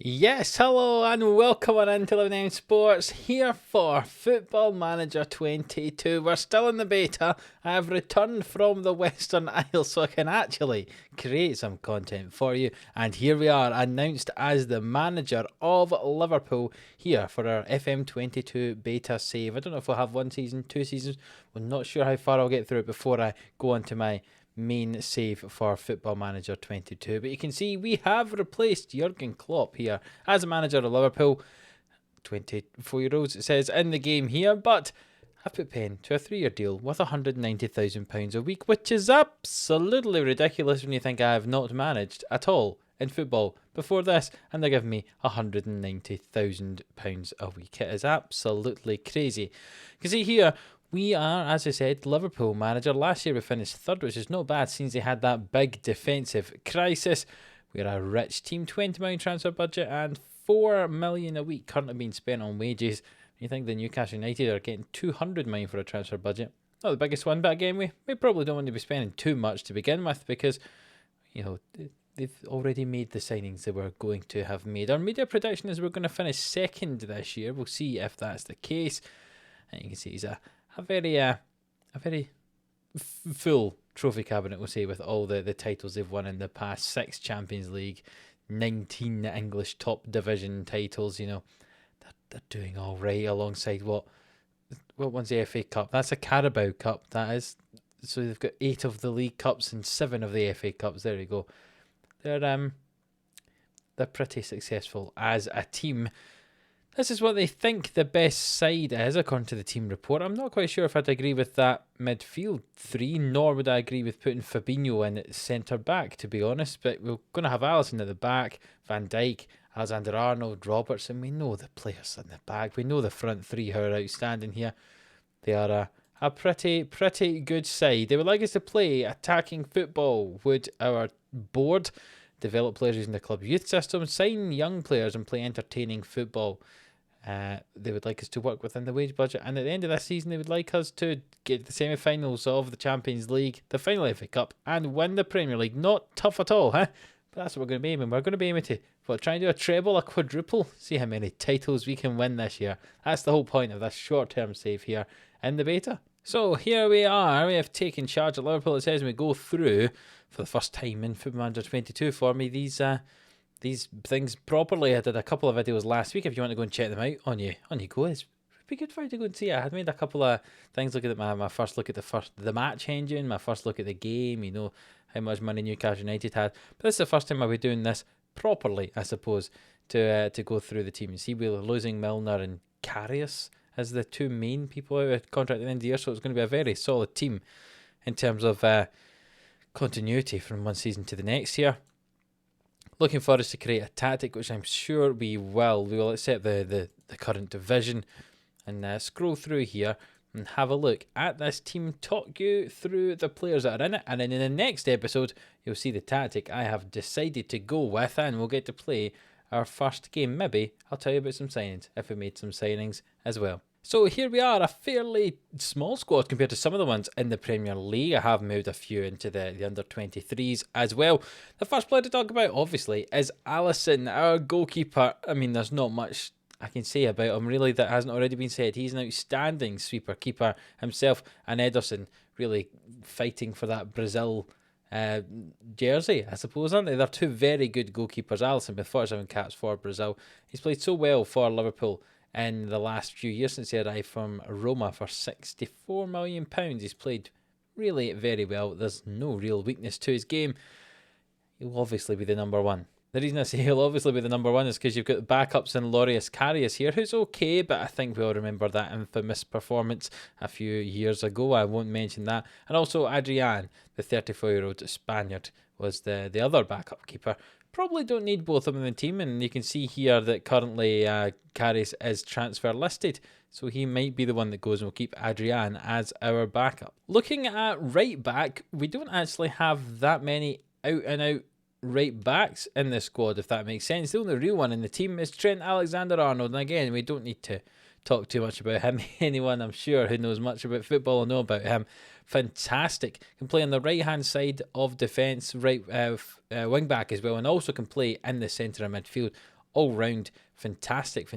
Yes, hello and welcome on Untitled Chapter Sports here for Football Manager 22. We're still in the beta. I have returned from the Western Isles so I can actually create some content for you. And here we are, announced as the manager of Liverpool here for our FM22 Beta save. I don't know if we'll have 1 season, 2 seasons. We're not sure how far I'll get through it before I go on to my main save for Football Manager 22, but you can see we have replaced Jurgen Klopp here as a manager of Liverpool. 24-year-olds, it says in the game here, but I've put pen to a 3-year deal with £190,000 a week, which is absolutely ridiculous when you think I have not managed at all in football before this, and they're giving me £190,000 a week. It is absolutely crazy. You can see here we are, as I said, Liverpool manager. Last year we finished third, which is not bad since they had that big defensive crisis. We're a rich team, 20 million transfer budget and 4 million a week currently being spent on wages. You think the Newcastle United are getting 200 million for a transfer budget? Not the biggest one, but again, we probably don't want to be spending too much to begin with because, you know, they've already made the signings they were going to have made. Our media prediction is we're going to finish second this year. We'll see if that's the case. And you can see he's a very full trophy cabinet, we'll say, with all the titles they've won in the past. 6 Champions League, 19 English top division titles. You know, they're doing all right alongside what one's the FA Cup. That's a Carabao Cup, that is. So they've got 8 of the League Cups and 7 of the FA Cups. There you go. They're pretty successful as a team. This is what they think the best side is, according to the team report. I'm not quite sure if I'd agree with that midfield 3, nor would I agree with putting Fabinho in at centre-back, to be honest. But we're going to have Alisson at the back, Van Dyke, Alexander-Arnold, Robertson. We know the players in the back. We know the front 3 who are outstanding here. They are a pretty good side. They would like us to play attacking football. Would our board develop players using the club youth system, sign young players and play entertaining football? They would like us to work within the wage budget, and at the end of this season they would like us to get the semi-finals of the Champions League, the final FA Cup, and win the Premier League. Not tough at all, huh? But that's what we're going to be aiming. We're going to be aiming to try and do a treble, a quadruple, see how many titles we can win this year. That's the whole point of this short-term save here in the beta. So here we are. We have taken charge at Liverpool. It says we go through for the first time in Football Manager 22 for me these things properly. I did a couple of videos last week. If you want to go and check them out, on you go. It's be good for you to go and see it. I had made a couple of things looking at my first look at the match engine, my first look at the game, you know, how much money Newcastle United had. But this is the first time I'll be doing this properly, I suppose, to go through the team and see. We're losing Milner and Karius as the 2 main people out of contract at the end of the year, so it's going to be a very solid team in terms of continuity from one season to the next here. Looking for us to create a tactic, which I'm sure we will. We will accept the current division and scroll through here and have a look at this team, talk you through the players that are in it, and then in the next episode you'll see the tactic I have decided to go with, and we'll get to play our first game. Maybe I'll tell you about some signings, if we made some signings as well. So here we are, a fairly small squad compared to some of the ones in the Premier League. I have moved a few into the under-23s as well. The first player to talk about, obviously, is Alisson, our goalkeeper. I mean, there's not much I can say about him, really, that hasn't already been said. He's an outstanding sweeper-keeper himself, and Henderson really fighting for that Brazil jersey, I suppose, aren't they? They're 2 very good goalkeepers. Alisson with 47 caps for Brazil. He's played so well for Liverpool in the last few years since he arrived from Roma for £64 million. He's played really very well. There's no real weakness to his game. He'll obviously be the number 1. The reason I say he'll obviously be the number 1 is because you've got backups in Loris Karius here, who's okay, but I think we all remember that infamous performance a few years ago. I won't mention that. And also Adrian, the 34-year-old Spaniard, was the other backup keeper. Probably don't need both of them in the team, and you can see here that currently Karius is transfer listed, so he might be the one that goes, and we'll keep Adrian as our backup. Looking at right back, we don't actually have that many out-and-out right backs in the squad, if that makes sense. The only real one in the team is Trent Alexander-Arnold, and again, we don't need to talk too much about him. Anyone, I'm sure, who knows much about football will know about him. Fantastic. Can play on the right-hand side of defence, right wing-back as well, and also can play in the centre of midfield. all-round fantastic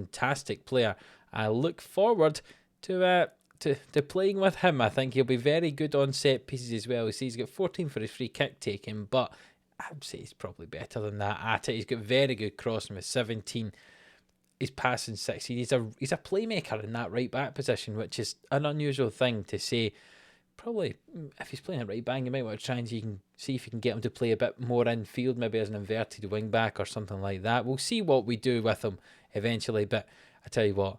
player. I look forward to playing with him. I think he'll be very good on set pieces as well. He's got 14 for his free kick taking, but I'd say he's probably better than that at it. He's got very good crossing with 17. He's passing 16. He's a playmaker in that right back position, which is an unusual thing to say. Probably, if he's playing at right back, you might want to try and see if you can get him to play a bit more infield, maybe as an inverted wing back or something like that. We'll see what we do with him eventually, but I tell you what,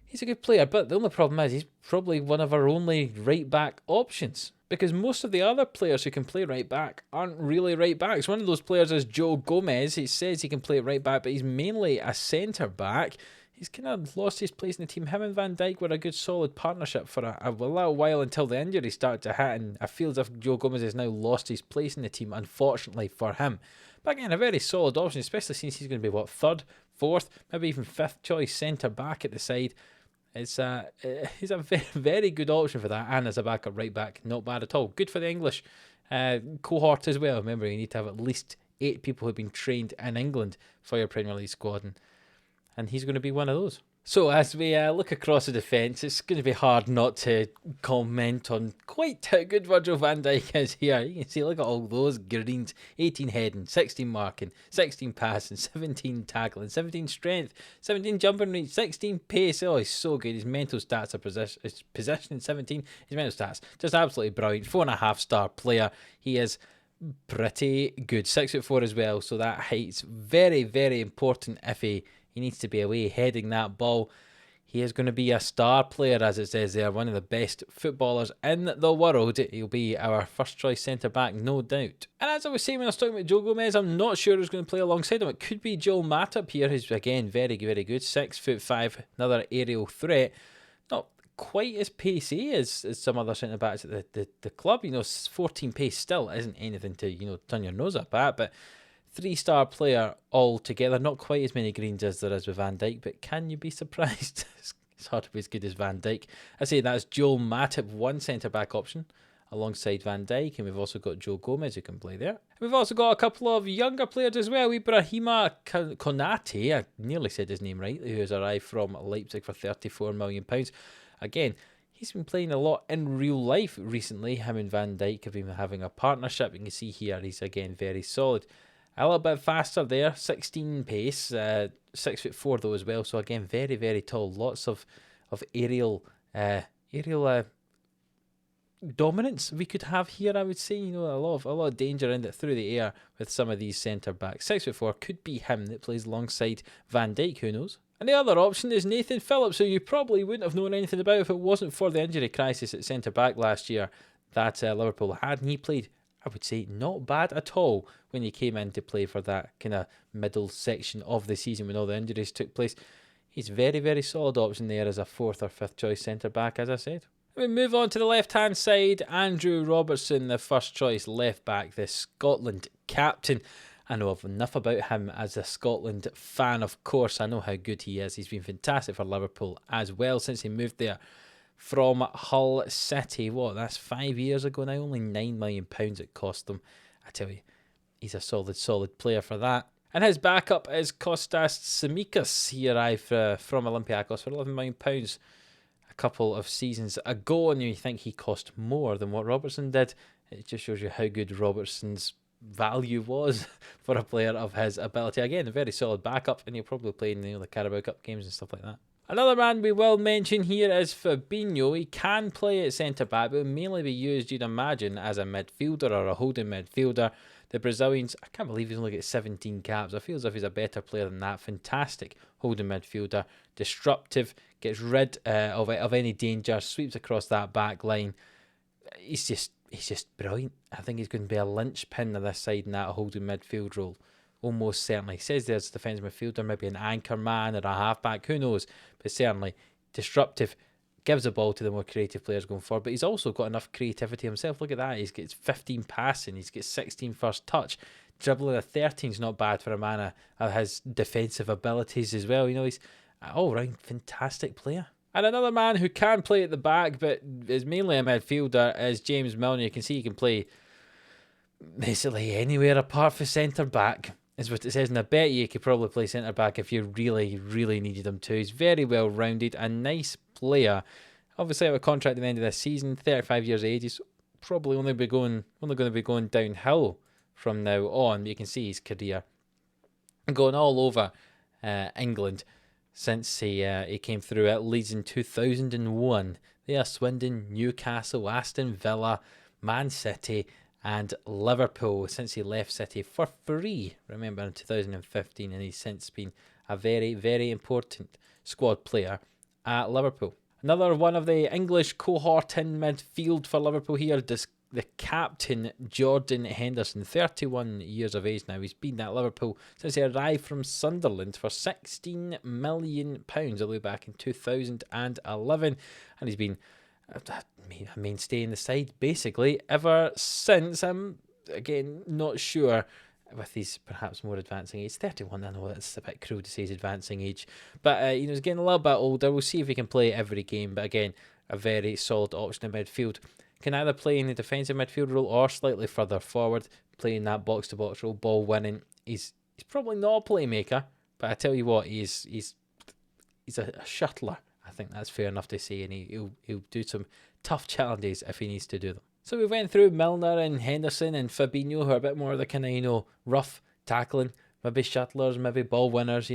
he's a good player, but the only problem is he's probably one of our only right back options, because most of the other players who can play right back aren't really right backs. One of those players is Joe Gomez. He says he can play right back, but he's mainly a centre back. He's kind of lost his place in the team. Him and Van Dyke were a good solid partnership for a little while until the injury started to hit, and I feel as if Joe Gomez has now lost his place in the team, unfortunately for him. But again, a very solid option, especially since he's going to be, what, third, fourth, maybe even fifth choice centre back at the side. He's a very, very good option for that, and as a backup right back, not bad at all. Good for the English cohort as well. Remember, you need to have at least 8 people who've been trained in England for your Premier League squad, and he's going to be one of those. So as we look across the defence, it's going to be hard not to comment on quite how good Virgil Van Dyke is here. You can see, look at all those greens: 18 heading, 16 marking, 16 passing, 17 tackling, 17 strength, 17 jumping reach, 16 pace. Oh, he's so good. His mental stats are his positioning 17. His mental stats, just absolutely brilliant. 4.5-star player. He is pretty good. 6'4" as well, so that height's very, very important if he needs to be away heading that ball. He is going to be a star player, as it says there, one of the best footballers in the world. He'll be our first choice centre back, no doubt. And as I was saying when I was talking about Joe Gomez, I'm not sure who's going to play alongside him. It could be Joel Matip here, who's again very, very good. 6'5", another aerial threat. Not quite as pacey as some other centre backs at the club. 14 pace still isn't anything to turn your nose up at, but 3-star player altogether. Not quite as many greens as there is with Van Dyke, but can you be surprised? It's hard to be as good as Van Dyke. I say that's Joel Matip, one centre-back option alongside Van Dyke, and we've also got Joe Gomez who can play there. We've also got a couple of younger players as well. Ibrahima Konate, I nearly said his name right, who has arrived from Leipzig for £34 million. Again, he's been playing a lot in real life recently. Him and Van Dyke have been having a partnership. You can see here he's again very solid. A little bit faster there, 16 pace, 6'4" though as well. So again, very, very tall. Lots of aerial dominance we could have here, I would say. A lot of danger in it through the air with some of these centre backs. 6'4" could be him that plays alongside Van Dyke, who knows? And the other option is Nathan Phillips, who you probably wouldn't have known anything about if it wasn't for the injury crisis at centre back last year that Liverpool had, and he played, I would say, not bad at all when he came in to play for that kind of middle section of the season when all the injuries took place. He's very, very solid option there as a 4th or 5th choice centre-back, as I said. We move on to the left-hand side. Andrew Robertson, the first choice left-back, the Scotland captain. I know enough about him as a Scotland fan, of course. I know how good he is. He's been fantastic for Liverpool as well since he moved there from Hull City. That's 5 years ago now. Only £9 million it cost them. I tell you, he's a solid player for that. And his backup is Kostas Tsimikas. He arrived from Olympiacos for £11 million a couple of seasons ago, and you think he cost more than what Robertson did. It just shows you how good Robertson's value was for a player of his ability. Again, a very solid backup, and he'll probably play in the Carabao Cup games and stuff like that. Another man we will mention here is Fabinho. He can play at centre-back, but will mainly be used, you'd imagine, as a midfielder or a holding midfielder. The Brazilians, I can't believe he's only got 17 caps. I feel as if he's a better player than that. Fantastic holding midfielder. Disruptive, gets rid of any danger, sweeps across that back line. He's just brilliant. I think he's going to be a linchpin on this side in that holding midfield role. Almost certainly. He says there's a defensive midfielder, maybe an anchor man or a halfback, who knows? But certainly disruptive, gives the ball to the more creative players going forward. But he's also got enough creativity himself. Look at that. He's got 15 passing, he's got 16 first touch. Dribbling a 13 is not bad for a man of his defensive abilities as well. He's an all-round fantastic player. And another man who can play at the back, but is mainly a midfielder, is James Milner. You can see he can play basically anywhere apart from centre-back. is what it says, and I bet you could probably play centre back if you really, really needed him to. He's very well rounded, a nice player. Obviously, out of contract at the end of this season, 35 years of age. He's probably only going to be going downhill from now on. But you can see his career going all over England since he came through at Leeds in 2001. They are Swindon, Newcastle, Aston Villa, Man City, and Liverpool since he left City for free, remember, in 2015, and he's since been a very, very important squad player at Liverpool. Another one of the English cohort in midfield for Liverpool here, the captain, Jordan Henderson, 31 years of age now. He's been at Liverpool since he arrived from Sunderland for £16 million all the way back in 2011, and he's been a mainstay in the side basically ever since. I'm again not sure with his perhaps more advancing age. 31, I know that's a bit cruel to say his advancing age, but he's getting a little bit older. We'll see if he can play every game, but again, a very solid option in midfield. Can either play in the defensive midfield role or slightly further forward, playing that box-to-box role, ball winning. He's probably not a playmaker, but I tell you what, he's a shuttler. I think that's fair enough to say, and he'll do some tough challenges if he needs to do them. So we went through Milner and Henderson and Fabinho, who are a bit more of the kind of, rough tackling, maybe shuttlers, maybe ball winners,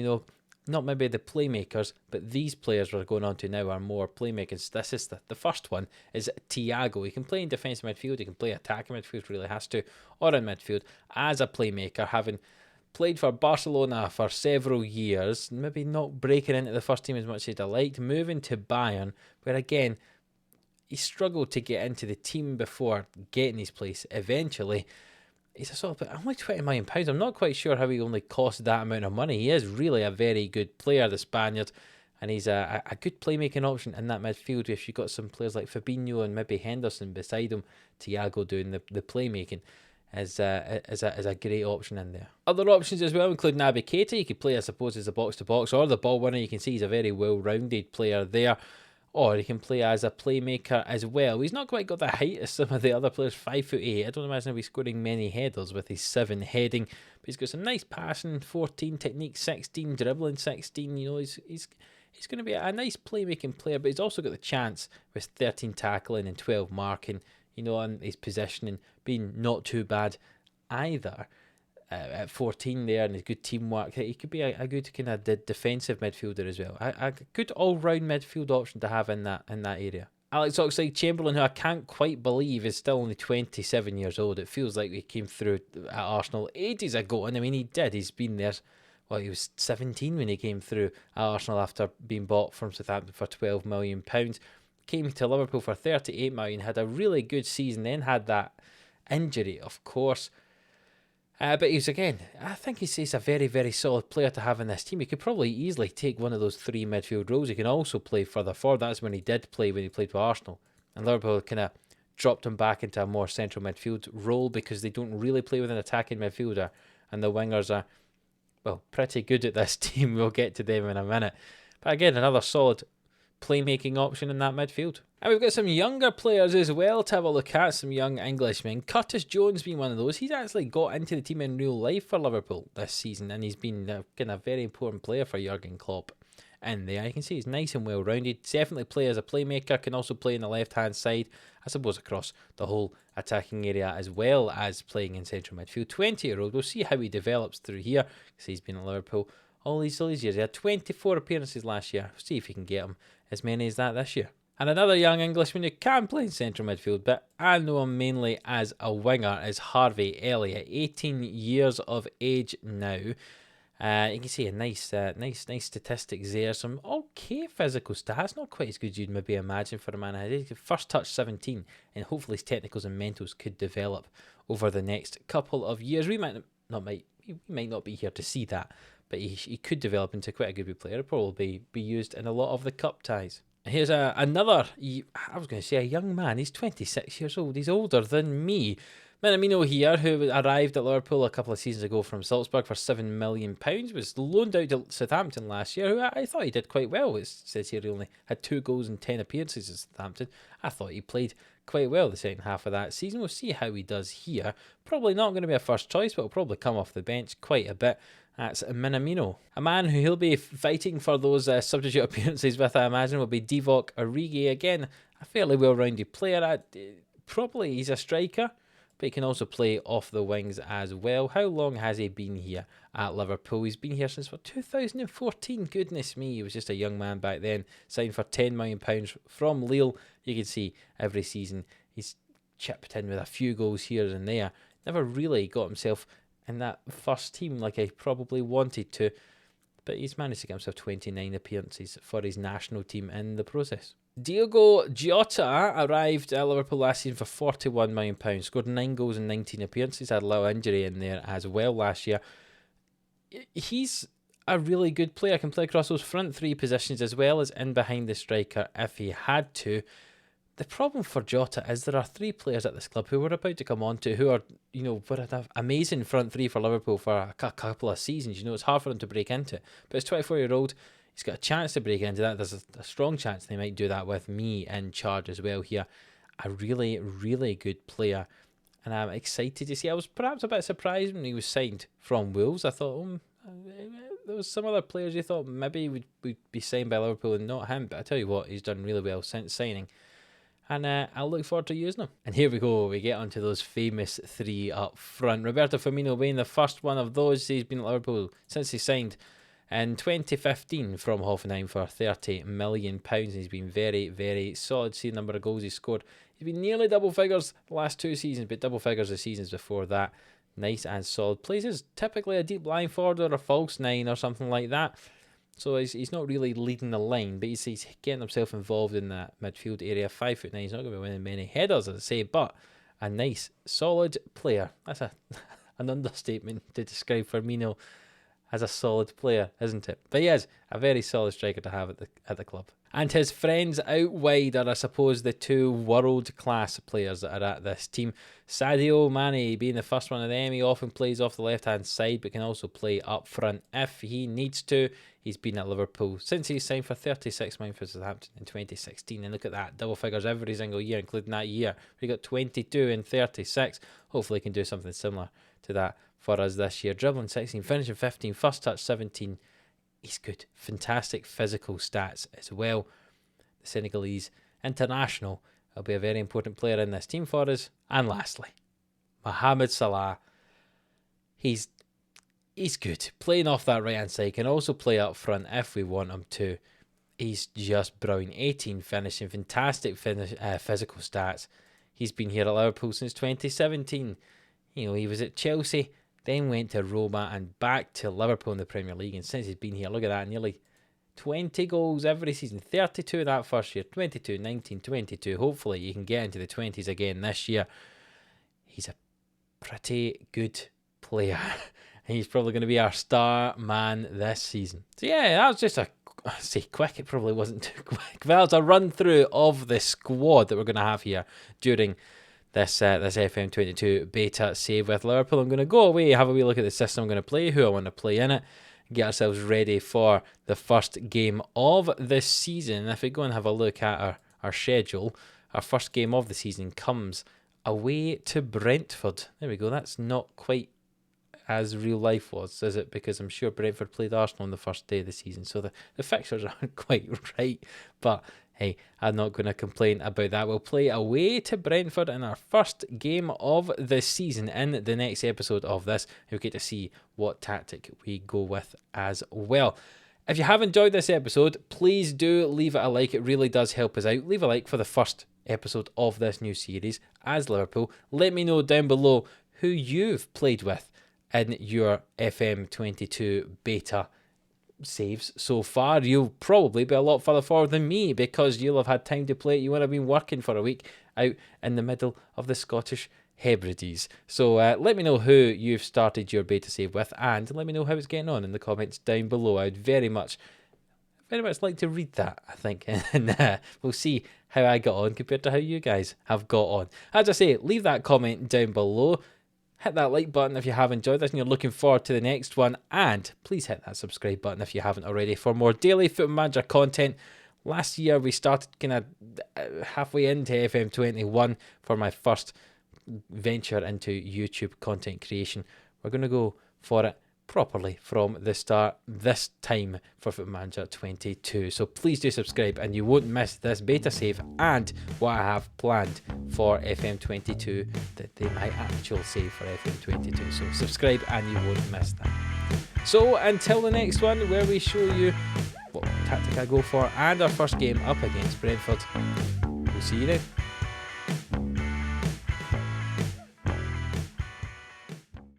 not maybe the playmakers, but these players we're going on to now are more playmakers. This is the first one, is Thiago. He can play in defensive midfield, he can play attacking midfield, really has to, or in midfield, as a playmaker, having played for Barcelona for several years, maybe not breaking into the first team as much as he'd liked, moving to Bayern, where again, he struggled to get into the team before getting his place eventually. He's a sort of, only £20 million. I'm not quite sure how he only cost that amount of money. He is really a very good player, the Spaniard, and he's a good playmaking option in that midfield. If you've got some players like Fabinho and maybe Henderson beside him, Thiago doing the playmaking is a great option in there. Other options as well include Naby Keita. He could play, I suppose, as a box-to-box or the ball winner. You can see he's a very well-rounded player there. Or he can play as a playmaker as well. He's not quite got the height as some of the other players, 5'8". I don't imagine he'll be scoring many headers with his 7 heading. But he's got some nice passing, 14, technique 16, dribbling 16. He's going to be a nice playmaking player, but he's also got the chance with 13 tackling and 12 marking, and his positioning being not too bad either. At 14 there, and his good teamwork, he could be a good kind of defensive midfielder as well. A good all-round midfield option to have in that area. Alex Oxlade-Chamberlain, who I can't quite believe is still only 27 years old. It feels like he came through at Arsenal ages ago, and I mean he did. He's been there. Well, he was 17 when he came through at Arsenal after being bought from Southampton for £12 million. Came to Liverpool for £38 million. Had a really good season. Then had that injury, of course. But he's, again, I think he's a very, very solid player to have in this team. He could probably easily take one of those 3 midfield roles. He can also play further forward. That's when he did play, when he played for Arsenal. And Liverpool kind of dropped him back into a more central midfield role because they don't really play with an attacking midfielder. And the wingers are, well, pretty good at this team. We'll get to them in a minute. But again, another solid playmaking option in that midfield. And we've got some younger players as well to have a look at, some young Englishmen. Curtis Jones being one of those. He's actually got into the team in real life for Liverpool this season, and he's been a very important player for Jurgen Klopp in there. You can see he's nice and well rounded. Definitely play as a playmaker, can also play in the left hand side, I suppose across the whole attacking area as well as playing in central midfield. 20-year-old, we'll see how he develops through here, because he's been at Liverpool all these years. He had 24 appearances last year. We'll see if he can get him as many as that this year. And another young Englishman who can play in central midfield, but I know him mainly as a winger, is Harvey Elliot, 18 years of age now. You can see a nice statistics there. Some okay physical stats, not quite as good as you'd maybe imagine for a man. First touch 17, and hopefully his technicals and mentals could develop over the next couple of years. We might not be here to see that, but he could develop into quite a good player. He'll probably be used in a lot of the cup ties. Here's another, I was going to say a young man. He's 26 years old. He's older than me. Minamino here, who arrived at Liverpool a couple of seasons ago from Salzburg for £7 million, was loaned out to Southampton last year, who I thought he did quite well. It says here he only had 2 goals in 10 appearances at Southampton. I thought he played quite well the second half of that season. We'll see how he does here. Probably not going to be a first choice, but will probably come off the bench quite a bit. That's Minamino. A man who he'll be fighting for those substitute appearances with, I imagine, will be Divock Origi. Again, a fairly well-rounded player. Probably he's a striker, but he can also play off the wings as well. How long has he been here at Liverpool? He's been here since 2014. Goodness me, he was just a young man back then. Signed for £10 million from Lille. You can see every season he's chipped in with a few goals here and there. Never really got himself in that first team like I probably wanted to, but he's managed to get himself 29 appearances for his national team in the process. Diogo Jota arrived at Liverpool last season for £41 million, scored 9 goals in 19 appearances, had a little injury in there as well last year. He's a really good player, can play across those front 3 positions as well as in behind the striker if he had to. The problem for Jota is there are 3 players at this club who we're about to come on to who are, were an amazing front 3 for Liverpool for a couple of seasons. It's hard for him to break into it. But it's 24-year-old. He's got a chance to break into that. There's a strong chance they might do that with me in charge as well here. A really, really good player. And I'm excited to see. I was perhaps a bit surprised when he was signed from Wolves. I thought, there was some other players you thought maybe would be signed by Liverpool and not him. But I tell you what, he's done really well since signing. And I'll look forward to using them. And here we go. We get onto those famous 3 up front. Roberto Famino being the first one of those. He's been at Liverpool since he signed in 2015 from Hoffenheim for £30 million. He's been very, very solid. See the number of goals he's scored. He's been nearly double figures the last 2 seasons, but double figures the seasons before that. Nice and solid. Plays as typically a deep line forward or a false 9 or something like that. So he's not really leading the line, but he's getting himself involved in that midfield area. 5'9", he's not going to be winning many headers, as I say, but a nice, solid player. That's an understatement to describe Firmino as a solid player, isn't it? But he is a very solid striker to have at the club. And his friends out wide are, I suppose, the 2 world-class players that are at this team. Sadio Mane being the first one of them. He often plays off the left-hand side, but can also play up front if he needs to. He's been at Liverpool since he signed for £36 million for Southampton in 2016. And look at that, double figures every single year, including that year. We got 22 and 36. Hopefully he can do something similar to that for us this year. Dribbling 16, finishing 15, first touch 17. He's good. Fantastic physical stats as well. The Senegalese international will be a very important player in this team for us. And lastly, Mohamed Salah. He's good. Playing off that right-hand side, can also play up front if we want him to. He's just brilliant. 18 finishing, fantastic physical stats. He's been here at Liverpool since 2017. He was at Chelsea, then went to Roma and back to Liverpool in the Premier League. And since he's been here, look at that, nearly 20 goals every season. 32 that first year, 22, 19, 22. Hopefully he can get into the 20s again this year. He's a pretty good player. He's probably going to be our star man this season. So yeah, that was just quick. It probably wasn't too quick. But that was a run through of the squad that we're going to have here during this FM22 Beta save with Liverpool. I'm going to go away, have a wee look at the system I'm going to play, who I want to play in it, get ourselves ready for the first game of the season. If we go and have a look at our schedule, our first game of the season comes away to Brentford. There we go. That's not quite as real life was, is it? Because I'm sure Brentford played Arsenal on the first day of the season, so the fixtures aren't quite right. But hey, I'm not going to complain about that. We'll play away to Brentford in our first game of the season. In the next episode of this, you'll get to see what tactic we go with as well. If you have enjoyed this episode, please do leave it a like. It really does help us out. Leave a like for the first episode of this new series as Liverpool. Let me know down below who you've played with in your FM22 Beta saves so far. You'll probably be a lot further forward than me because you'll have had time to play it. You would have been working for a week out in the middle of the Scottish Hebrides. So let me know who you've started your beta save with, and let me know how it's getting on in the comments down below. I'd very much very much like to read that, I think, and we'll see how I got on compared to how you guys have got on. As I say, leave that comment down below. Hit that like button if you have enjoyed this and you're looking forward to the next one. And please hit that subscribe button if you haven't already for more daily Football Manager content. Last year we started kind of halfway into FM21 for my first venture into YouTube content creation. We're going to go for it properly from the start this time for Football Manager 22. So please do subscribe and you won't miss this beta save and what I have planned for FM22, my actual save for FM22. So subscribe and you won't miss that. So until the next one where we show you what tactic I go for and our first game up against Brentford, we'll see you then.